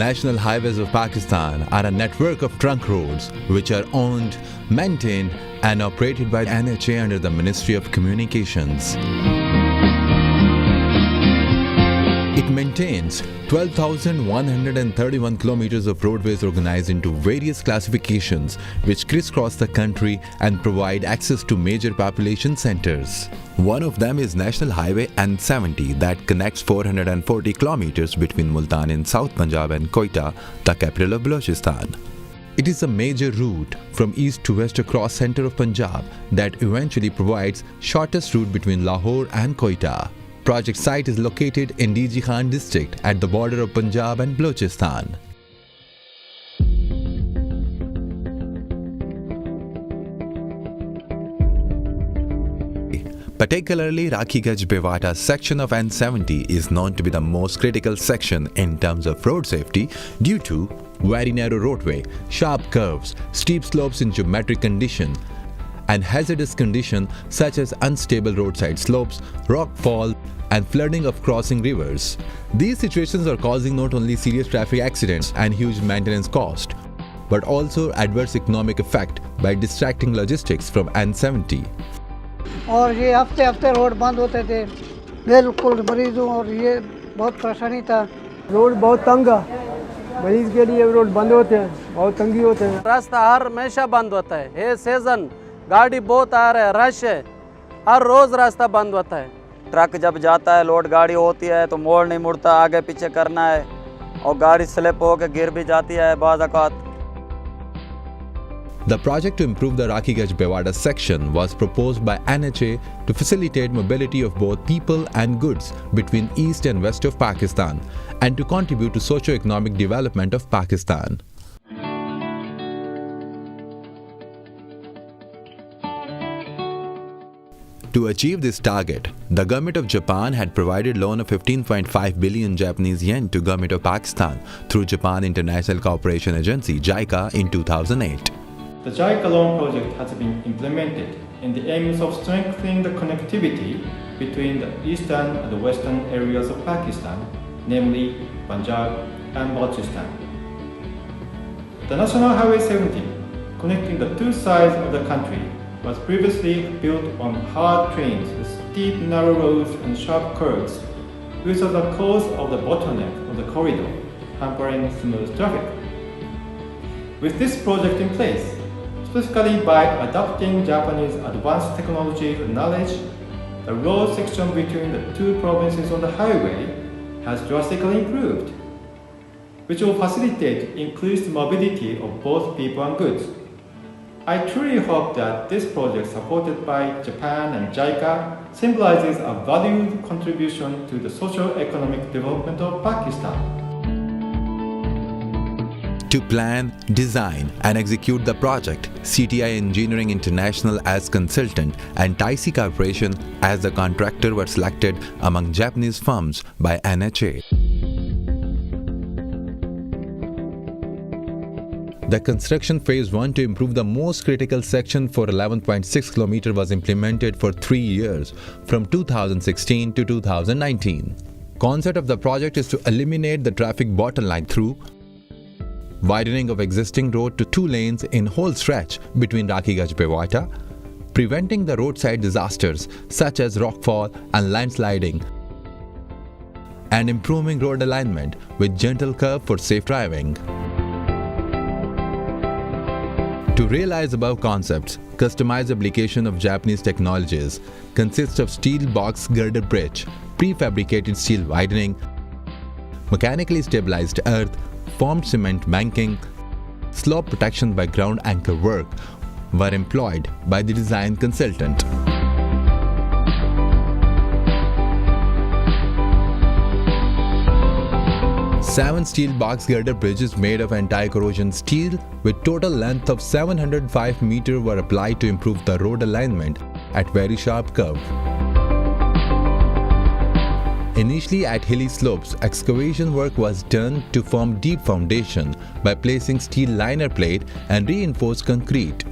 National highways of Pakistan are a network of trunk roads which are owned, maintained and operated by NHA under the Ministry of Communications. It maintains 12,131 kilometers of roadways organized into various classifications which crisscross the country and provide access to major population centers. One of them is National Highway N70 that connects 440 kilometers between Multan in South Punjab and Quetta, the capital of Balochistan. It is a major route from east to west across center of Punjab that eventually provides shortest route between Lahore and Quetta. Project site is located in DG Khan district at the border of Punjab and Balochistan. Particularly Rakhi-Gaj-Bewata section of N70 is known to be the most critical section in terms of road safety due to very narrow roadway, sharp curves, steep slopes in geometric condition, and hazardous conditions such as unstable roadside slopes, rock fall, and flooding of crossing rivers. These situations are causing not only serious traffic accidents and huge maintenance cost, but also adverse economic effect by distracting logistics from N70. और ये हफ्ते हफ्ते road बंद होते थे, बिल्कुल मरीजों और ये बहुत परेशानी था। रोड बहुत तंग है, मरीज के लिए रोड बंद होते हैं, बहुत तंगी होते हैं। रास्ता हर हमेशा बंद होता है, ये सीजन गाड़ी बहुत आ रहा है, रश है, हर रोज रास्ता बंद होता है। ट्रक जब जाता है, लोड गाड़ी होती है तो मोड़ नहीं मुड़ता, आगे पीछे करना है और गाड़ी स्लिप होकर गिर भी जाती है बाज़ औक़ात। The project to improve the Rakhi-Gaj-Bewata section was proposed by NHA to facilitate mobility of both people and goods between east and west of Pakistan and to contribute to socio-economic development of Pakistan. To achieve this target, the government of Japan had provided loan of 15.5 billion Japanese yen to government of Pakistan through Japan International Cooperation Agency (JICA) in 2008. The JICA loan project has been implemented in the aims of strengthening the connectivity between the eastern and the western areas of Pakistan, namely Punjab and Balochistan. The National Highway 70, connecting the two sides of the country, was previously built on hard trains with steep narrow roads and sharp curves, which was the cause of the bottleneck of the corridor, hampering smooth traffic. With this project in place, specifically by adopting Japanese advanced technology and knowledge, the road section between the two provinces on the highway has drastically improved, which will facilitate increased mobility of both people and goods. I truly hope that this project supported by Japan and JICA symbolizes a valued contribution to the socio-economic development of Pakistan. To plan, design and execute the project, CTI Engineering International as consultant and Taisi Corporation as the contractor were selected among Japanese firms by NHA. The construction phase 1 to improve the most critical section for 11.6 km was implemented for 3 years from 2016 to 2019. Concept of the project is to eliminate the traffic bottleneck through widening of existing road to 2 lanes in whole stretch between Rakhi-Gaj-Bewata, preventing the roadside disasters such as rockfall and landsliding, and improving road alignment with gentle curve for safe driving. To realize above concepts, customized application of Japanese technologies consists of steel box girder bridge, prefabricated steel widening, mechanically stabilized earth, formed cement banking, slope protection by ground anchor work were employed by the design consultant. Seven steel box girder bridges made of anti-corrosion steel with total length of 705 meters were applied to improve the road alignment at very sharp curve. Initially at hilly slopes, excavation work was done to form deep foundation by placing steel liner plate and reinforced concrete.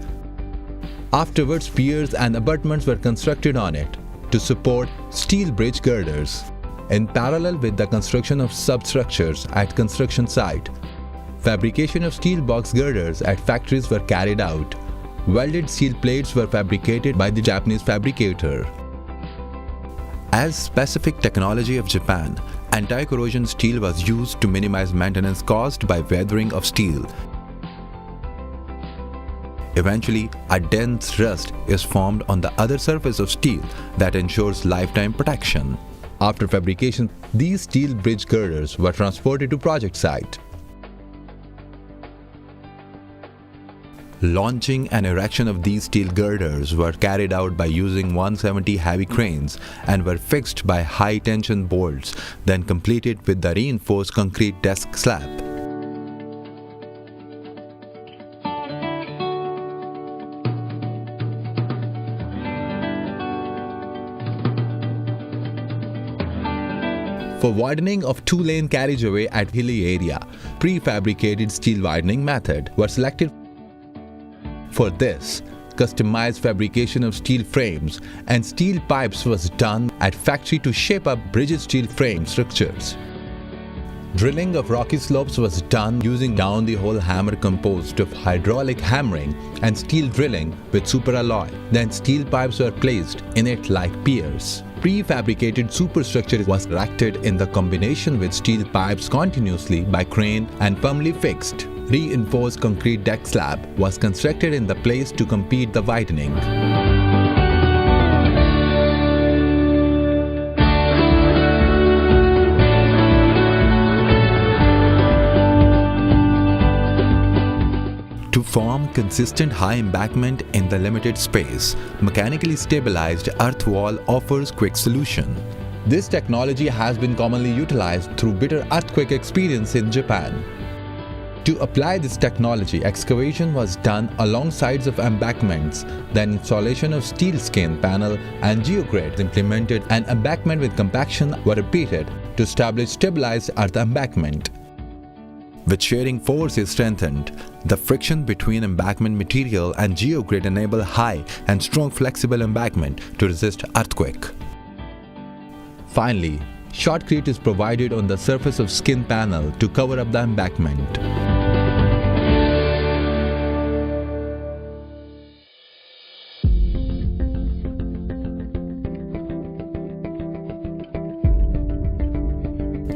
Afterwards, piers and abutments were constructed on it to support steel bridge girders. In parallel with the construction of substructures at construction site, fabrication of steel box girders at factories were carried out. Welded steel plates were fabricated by the Japanese fabricator. As specific technology of Japan, anti-corrosion steel was used to minimize maintenance caused by weathering of steel. Eventually, a dense rust is formed on the other surface of steel that ensures lifetime protection. After fabrication, these steel bridge girders were transported to project site. Launching and erection of these steel girders were carried out by using 170 heavy cranes and were fixed by high-tension bolts, then completed with the reinforced concrete desk slab. For widening of two-lane carriageway at hilly area, prefabricated steel widening method were selected. For this, customized fabrication of steel frames and steel pipes was done at factory to shape up rigid steel frame structures. Drilling of rocky slopes was done using down-the-hole hammer composed of hydraulic hammering and steel drilling with superalloy. Then steel pipes were placed in it like piers. Prefabricated superstructure was erected in the combination with steel pipes continuously by crane and firmly fixed. Reinforced concrete deck slab was constructed in the place to complete the widening. To form consistent high embankment in the limited space, mechanically stabilized earth wall offers quick solution. This technology has been commonly utilized through bitter earthquake experience in Japan. To apply this technology, excavation was done along sides of embankments, then installation of steel skin panel and geogrid implemented, and embankment with compaction were repeated to establish stabilized earth embankment. With shearing force is strengthened, the friction between embankment material and geogrid enable high and strong flexible embankment to resist earthquake. Finally, shotcrete is provided on the surface of skin panel to cover up the embankment.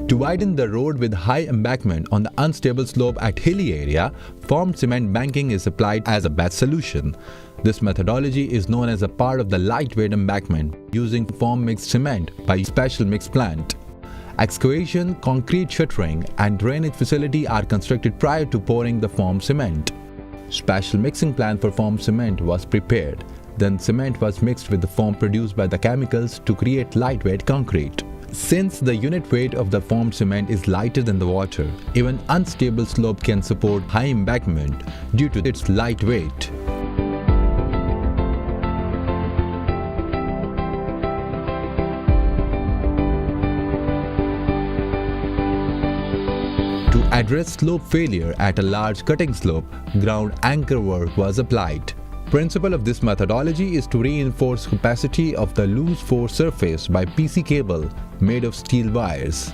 To widen the road with high embankment on the unstable slope at hilly area, formed cement banking is applied as a best solution. This methodology is known as a part of the lightweight embankment using form mixed cement by special mix plant. Excavation, concrete shuttering and drainage facility are constructed prior to pouring the formed cement. Special mixing plant for formed cement was prepared. Then cement was mixed with the foam produced by the chemicals to create lightweight concrete. Since the unit weight of the formed cement is lighter than the water, even unstable slope can support high embankment due to its light weight. To address slope failure at a large cutting slope, ground anchor work was applied. Principle of this methodology is to reinforce capacity of the loose force surface by PC cable made of steel wires.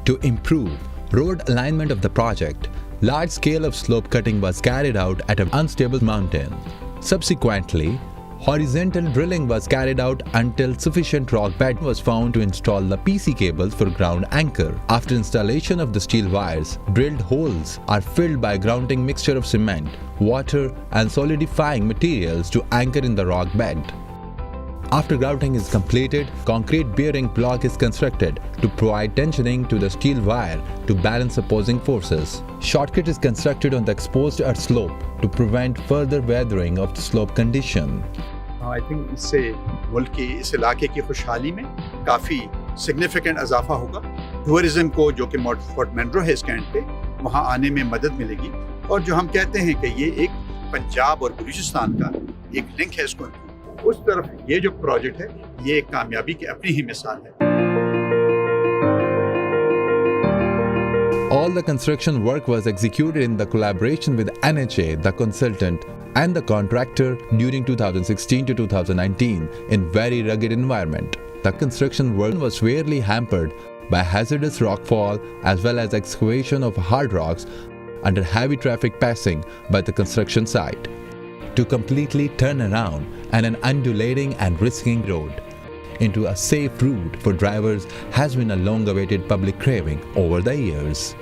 To improve road alignment of the project, large scale of slope cutting was carried out at an unstable mountain. Subsequently, horizontal drilling was carried out until sufficient rock bed was found to install the PC cables for ground anchor. After installation of the steel wires, drilled holes are filled by grounding mixture of cement, water and solidifying materials to anchor in the rock bed. After grouting is completed, concrete bearing block is constructed to provide tensioning to the steel wire to balance opposing forces. Shotcrete is constructed on the exposed earth slope to prevent further weathering of the slope condition. I think इससे मुल्क की इस इलाके की खुशहाली में काफ़ी significant इजाफा होगा। टूरिज्म को जो कि फोर्ट मैनरो है इस कैंट पे, वहाँ आने में मदद मिलेगी। और जो हम कहते हैं कि ये एक पंजाब और बलूचिस्तान का एक लिंक है, इसको उस तरफ ये जो प्रोजेक्ट है, ये एक कामयाबी की अपनी ही मिसाल है। All the construction work was executed in the collaboration with NHA, the consultant, and the contractor during 2016 to 2019 in very rugged environment. The construction work was severely hampered by hazardous rockfall as well as excavation of hard rocks under heavy traffic passing by the construction site, to completely turn around an undulating and risky road into a safe route for drivers has been a long-awaited public craving over the years.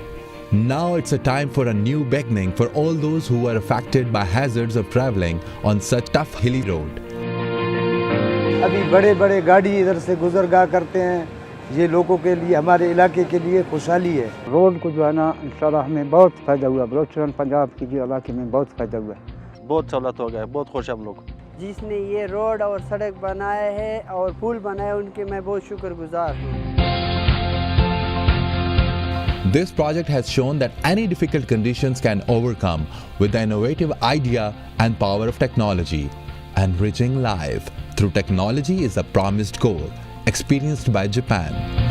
Now it's a time for a new beginning for all those who are affected by hazards of traveling on such tough hilly road. अभी बड़े बड़े गाड़ी इधर से गुजरगा करते हैं, ये लोगों के लिए, हमारे इलाके के लिए खुशहाली है। रोड को जो है ना इंशाल्लाह हमें बहुत फ़ायदा हुआ, बलोचिस्तान पंजाब की जो इलाके में बहुत फ़ायदा हुआ। बहुत सहूलत हो गया, बहुत खुश हम लोग। जिसने ये रोड और सड़क बनाया है और पुल बनाया, उनके मैं बहुत शुक्रगुजार हूँ। This project has shown that any difficult conditions can overcome with the innovative idea and power of technology. Enriching life through technology is a promised goal experienced by Japan.